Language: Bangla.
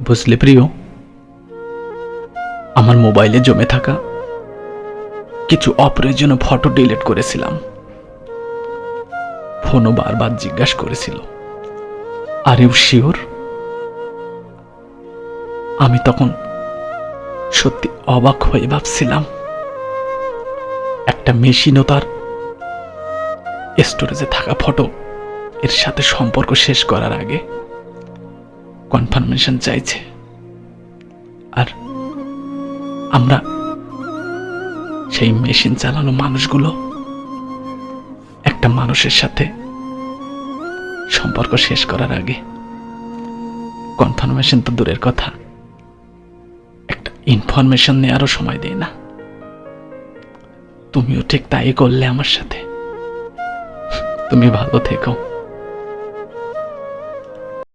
বুঝলে প্রিয়, আমার মোবাইলে জমে থাকা কিছু অপ্রয়োজনীয় ফটো ডিলিট করেছিলাম। ফোনও বারবার জিজ্ঞাসা করেছিল, আর ইউ শিওর? আমি তখন সত্যি অবাক হয়ে ভাবছিলাম, একটা মেশিনও তার স্টোরেজে থাকা ফটো এর সাথে সম্পর্ক শেষ করার আগে কনফার্মেশন চাইছে। আর আমরা সেই মেশিন চালানো মানুষগুলো একটা মানুষের সাথে সম্পর্ক শেষ করার আগে কনফার্মেশন তো দূরের কথা, একটা ইনফরমেশন নেওয়ারও সময় দেয় না। তুমিও ঠিক তাই করলে আমার সাথে। তুমি ভালো থেকো।